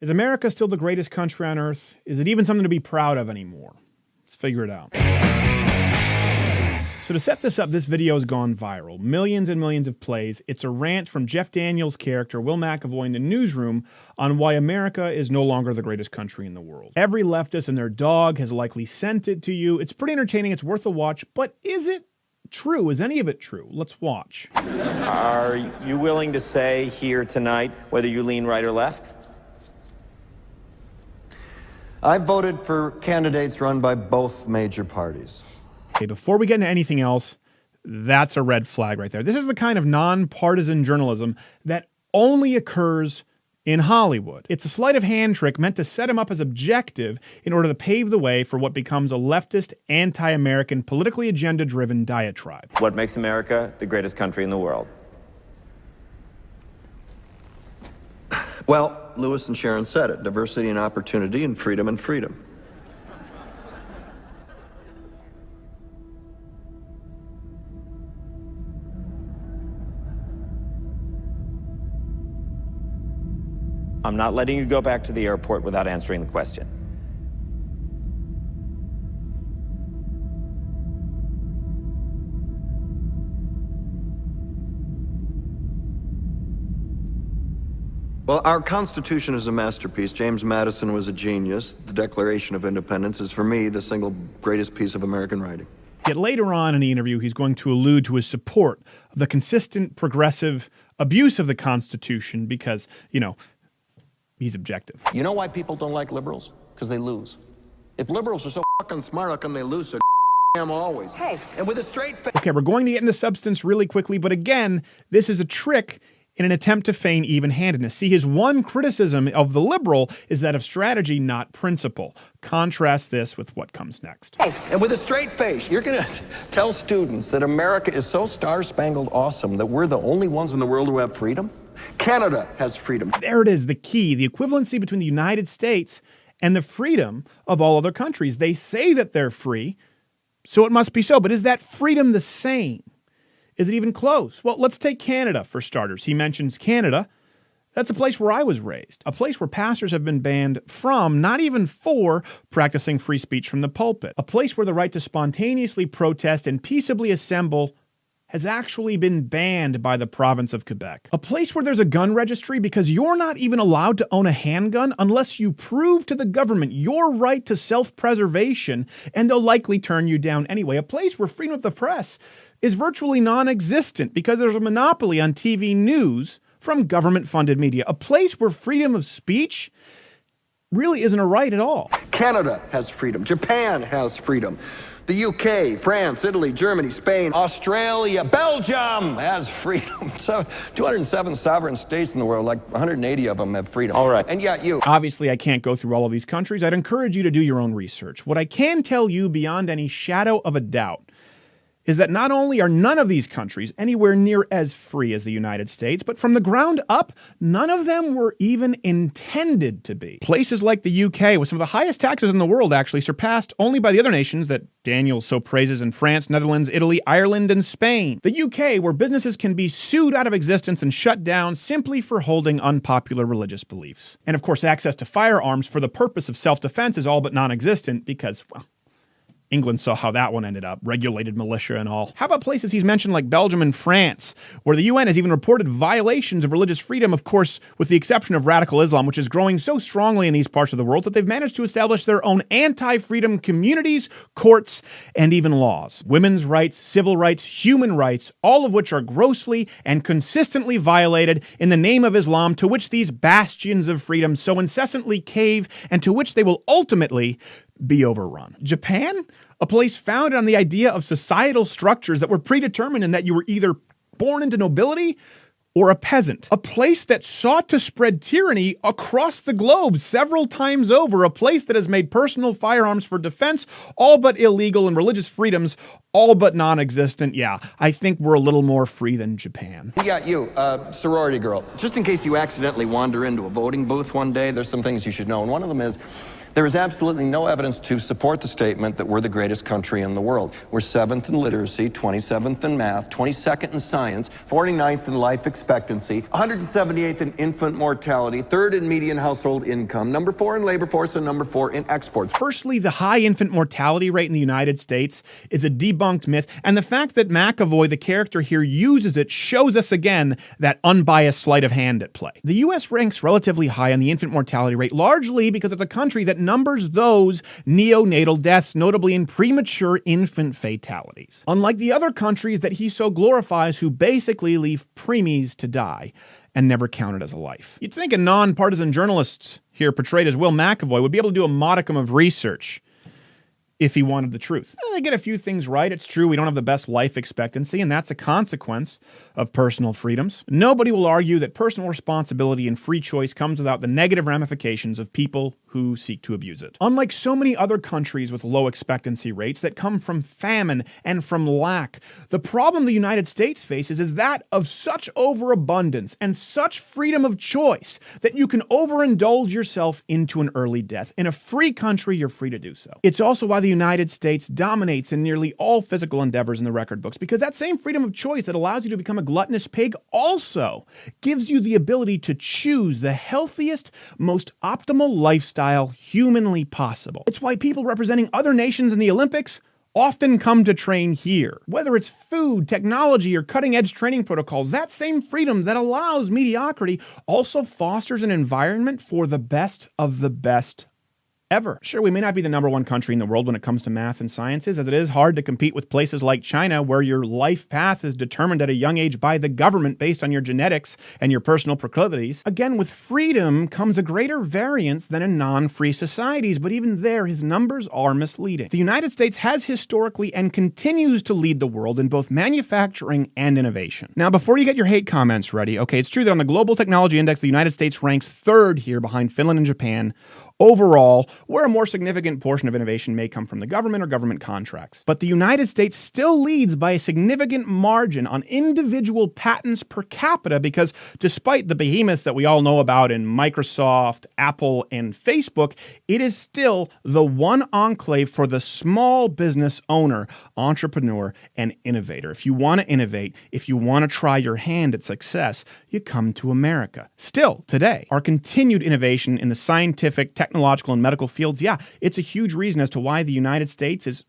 Is America still the greatest country on earth? Is it even something to be proud of anymore? Let's figure it out. So to set this up, this video has gone viral. Millions and millions of plays. It's a rant from Jeff Daniels' character, Will McAvoy, in the Newsroom on why America is no longer the greatest country in the world. Every leftist and their dog has likely sent it to you. It's pretty entertaining. It's worth a watch. But is it true? Is any of it true? Let's watch. Are you willing to say here tonight whether you lean right or left? I voted for candidates run by both major parties. Okay, before we get into anything else, that's a red flag right there. This is the kind of nonpartisan journalism that only occurs in Hollywood. It's a sleight of hand trick meant to set him up as objective in order to pave the way for what becomes a leftist, anti-American, politically agenda-driven diatribe. What makes America the greatest country in the world? Well, Lewis and Sharon said it: diversity and opportunity, and freedom and freedom. I'm not letting you go back to the airport without answering the question. Well, our Constitution is a masterpiece. James Madison was a genius. The Declaration of Independence is, for me, the single greatest piece of American writing. Yet later on in the interview, he's going to allude to his support of the consistent, progressive abuse of the Constitution because, he's objective. You know why people don't like liberals? Because they lose. If liberals are so Fucking smart, how come they lose so damn always? hey, and with a straight face. Okay, we're going to get into substance really quickly, but again, this is a trick in an attempt to feign even-handedness. See, his one criticism of the liberal is that of strategy, not principle. Contrast this with what comes next. Hey, and with a straight face, you're going to tell students that America is so star-spangled awesome that we're the only ones in the world who have freedom? Canada has freedom. There it is, the key, the equivalency between the United States and the freedom of all other countries. They say that they're free, so it must be so. But is that freedom the same? Is it even close? Well, let's take Canada for starters. He mentions Canada. That's a place where I was raised, a place where pastors have been banned from, not even for, practicing free speech from the pulpit, a place where the right to spontaneously protest and peaceably assemble has actually been banned by the province of Quebec. A place where there's a gun registry because you're not even allowed to own a handgun unless you prove to the government your right to self-preservation, and they'll likely turn you down anyway. A place where freedom of the press is virtually non-existent because there's a monopoly on TV news from government-funded media. A place where freedom of speech really isn't a right at all. Canada has freedom. Japan has freedom. The UK, France, Italy, Germany, Spain, Australia, Belgium has freedom. So 207 sovereign states in the world, like 180 of them have freedom. All right. And yet you. Obviously, I can't go through all of these countries. I'd encourage you to do your own research. What I can tell you beyond any shadow of a doubt is that not only are none of these countries anywhere near as free as the United States, but from the ground up, none of them were even intended to be. Places like the UK, with some of the highest taxes in the world, actually surpassed only by the other nations that Daniel so praises in France, Netherlands, Italy, Ireland, and Spain. The UK, where businesses can be sued out of existence and shut down simply for holding unpopular religious beliefs. And of course, access to firearms for the purpose of self-defense is all but non-existent because, well, England saw how that one ended up, regulated militia and all. How about places he's mentioned like Belgium and France, where the UN has even reported violations of religious freedom, of course, with the exception of radical Islam, which is growing so strongly in these parts of the world that they've managed to establish their own anti-freedom communities, courts, and even laws. Women's rights, civil rights, human rights, all of which are grossly and consistently violated in the name of Islam, to which these bastions of freedom so incessantly cave and to which they will ultimately be overrun. Japan, a place founded on the idea of societal structures that were predetermined and that you were either born into nobility or a peasant. A place that sought to spread tyranny across the globe several times over. A place that has made personal firearms for defense all but illegal and religious freedoms all but non-existent. Yeah, I think we're a little more free than Japan. Yeah, you, sorority girl. just in case you accidentally wander into a voting booth one day, There's some things you should know, and one of them is there is absolutely no evidence to support the statement that we're the greatest country in the world. We're 7th in literacy, 27th in math, 22nd in science, 49th in life expectancy. expectancy, 178th in infant mortality, 3rd in median household income, number 4 in labor force, and number 4 in exports. Firstly, the high infant mortality rate in the United States is a debunked myth, and the fact that McAvoy, the character here, uses it shows us again that unbiased sleight of hand at play. The U.S. ranks relatively high on the infant mortality rate, largely because it's a country that numbers those neonatal deaths, notably in premature infant fatalities. Unlike the other countries that he so glorifies, who basically leave preemies to die and never counted as a life. You'd think a non-partisan journalist here, portrayed as Will McAvoy, would be able to do a modicum of research if he wanted the truth. They get a few things right. It's true we don't have the best life expectancy, and that's a consequence of personal freedoms. Nobody will argue that personal responsibility and free choice comes without the negative ramifications of people who seek to abuse it. Unlike so many other countries with low expectancy rates that come from famine and from lack, the problem the United States faces is that of such overabundance and such freedom of choice that you can overindulge yourself into an early death. In a free country, you're free to do so. It's also why the United States dominates in nearly all physical endeavors in the record books, because that same freedom of choice that allows you to become a gluttonous pig also gives you the ability to choose the healthiest, most optimal lifestyle humanly possible. It's why people representing other nations in the Olympics often come to train here. Whether it's food, technology, or cutting-edge training protocols, that same freedom that allows mediocrity also fosters an environment for the best of the best ever. Sure, we may not be the #1 country in the world when it comes to math and sciences, as it is hard to compete with places like China, where your life path is determined at a young age by the government based on your genetics and your personal proclivities. Again, with freedom comes a greater variance than in non-free societies, but even there, his numbers are misleading. The United States has historically and continues to lead the world in both manufacturing and innovation. Now, before you get your hate comments ready, okay, it's true that on the Global Technology Index, the United States ranks 3rd here behind Finland and Japan, overall, where a more significant portion of innovation may come from the government or government contracts. But the United States still leads by a significant margin on individual patents per capita, because despite the behemoths that we all know about in Microsoft, Apple, and Facebook, it is still the one enclave for the small business owner, entrepreneur, and innovator. If you want to innovate, if you want to try your hand at success, you come to America. Still, today, our continued innovation in the scientific, technological, and medical fields, yeah, it's a huge reason as to why the United States is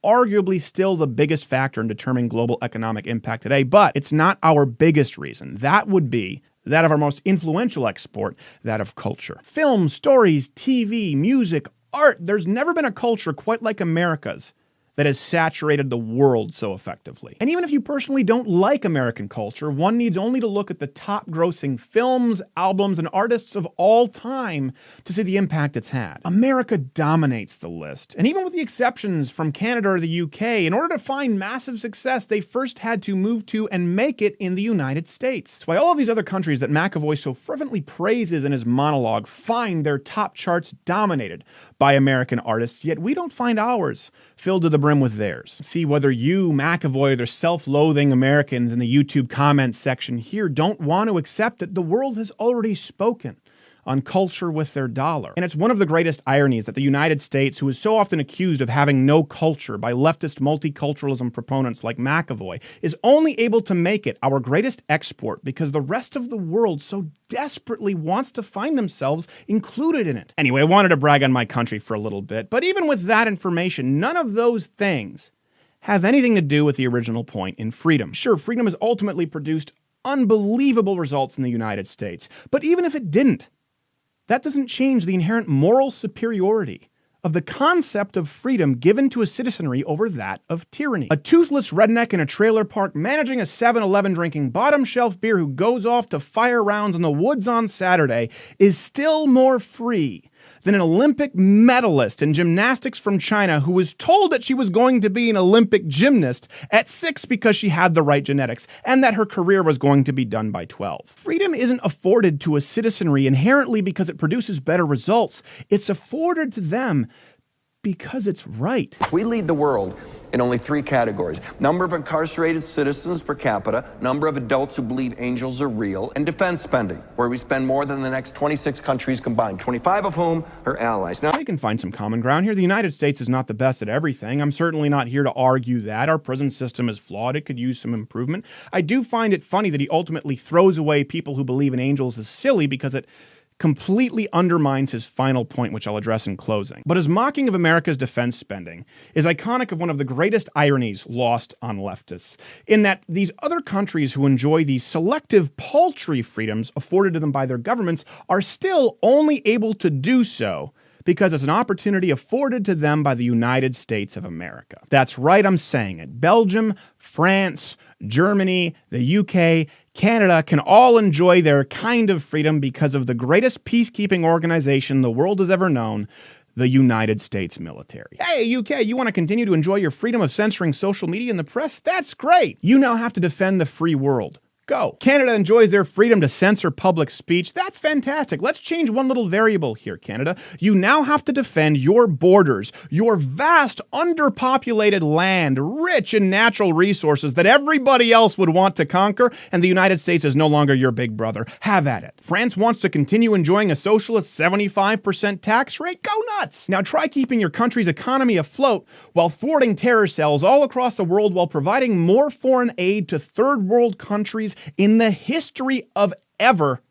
arguably still the biggest factor in determining global economic impact today, but it's not our biggest reason. That would be that of our most influential export, that of culture. Film, stories, TV, music, art. There's never been a culture quite like America's that has saturated the world so effectively. And even if you personally don't like American culture, one needs only to look at the top-grossing films, albums, and artists of all time to see the impact it's had. America dominates the list, and even with the exceptions from Canada or the UK, in order to find massive success, they first had to move to and make it in the United States. That's why all of these other countries that McAvoy so fervently praises in his monologue find their top charts dominated by American artists, yet we don't find ours filled to the brim with theirs. See, whether you, McAvoy, or the self-loathing Americans in the YouTube comments section here don't want to accept that the world has already spoken on culture with their dollar. And it's one of the greatest ironies that the United States, who is so often accused of having no culture by leftist multiculturalism proponents like McAvoy, is only able to make it our greatest export because the rest of the world so desperately wants to find themselves included in it. Anyway, I wanted to brag on my country for a little bit, but even with that information, none of those things have anything to do with the original point in freedom. Sure, freedom has ultimately produced unbelievable results in the United States, but even if it didn't, that doesn't change the inherent moral superiority of the concept of freedom given to a citizenry over that of tyranny. A toothless redneck in a trailer park managing a 7-Eleven drinking bottom shelf beer who goes off to fire rounds in the woods on Saturday is still more free than an Olympic medalist in gymnastics from China who was told that she was going to be an Olympic gymnast at 6 because she had the right genetics and that her career was going to be done by 12. Freedom isn't afforded to a citizenry inherently because it produces better results. It's afforded to them because it's right. We lead the world in only 3 categories: number of incarcerated citizens per capita, number of adults who believe angels are real, and defense spending, where we spend more than the next 26 countries combined, 25 of whom are allies. Now, you can find some common ground here. The United States is not the best at everything. I'm certainly not here to argue that. Our prison system is flawed. It could use some improvement. I do find it funny that he ultimately throws away people who believe in angels as silly because it completely undermines his final point, which I'll address in closing. But his mocking of America's defense spending is iconic of one of the greatest ironies lost on leftists, in that these other countries who enjoy these selective paltry freedoms afforded to them by their governments are still only able to do so because it's an opportunity afforded to them by the United States of America. That's right, I'm saying it. Belgium, France, Germany, the UK, Canada can all enjoy their kind of freedom because of the greatest peacekeeping organization the world has ever known, the United States military. Hey, UK, you want to continue to enjoy your freedom of censoring social media and the press? That's great. You now have to defend the free world. Go. Canada enjoys their freedom to censor public speech. That's fantastic. Let's change one little variable here, Canada. You now have to defend your borders, your vast, underpopulated land, rich in natural resources that everybody else would want to conquer, and the United States is no longer your big brother. Have at it. France wants to continue enjoying a socialist 75% tax rate? Go nuts. Now try keeping your country's economy afloat while thwarting terror cells all across the world while providing more foreign aid to third world countries in the history of ever.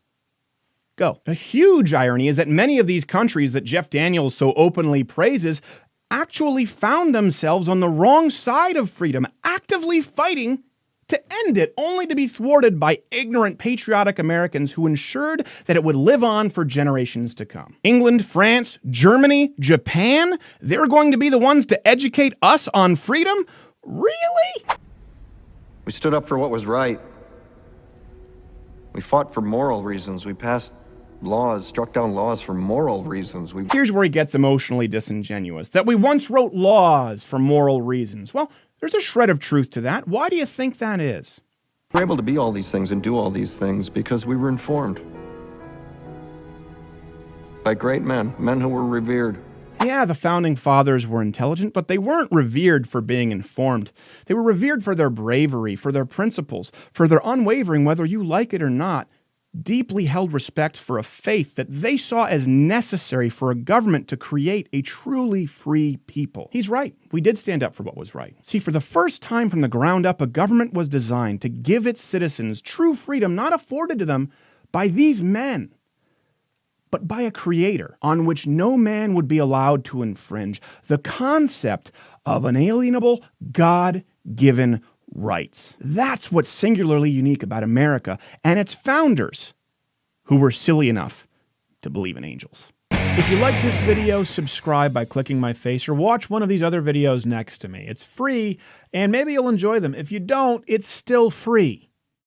Go. A huge irony is that many of these countries that Jeff Daniels so openly praises actually found themselves on the wrong side of freedom, actively fighting to end it, only to be thwarted by ignorant, patriotic Americans who ensured that it would live on for generations to come. England, France, Germany, Japan, they're going to be the ones to educate us on freedom? Really? We stood up for what was right. We fought for moral reasons. We passed laws, struck down laws for moral reasons. Here's where he gets emotionally disingenuous, that we once wrote laws for moral reasons. Well, there's a shred of truth to that. Why do you think that is? We were able to be all these things and do all these things because we were informed by great men, men who were revered. Yeah, the founding fathers were intelligent, but they weren't revered for being informed. They were revered for their bravery, for their principles, for their unwavering, whether you like it or not, deeply held respect for a faith that they saw as necessary for a government to create a truly free people. He's right. We did stand up for what was right. See, for the first time from the ground up, a government was designed to give its citizens true freedom not afforded to them by these men, but by a creator on which no man would be allowed to infringe. The concept of unalienable, God-given rights. That's what's singularly unique about America and its founders, who were silly enough to believe in angels. If you like this video, subscribe by clicking my face or watch one of these other videos next to me. It's free, and maybe you'll enjoy them. If you don't, it's still free.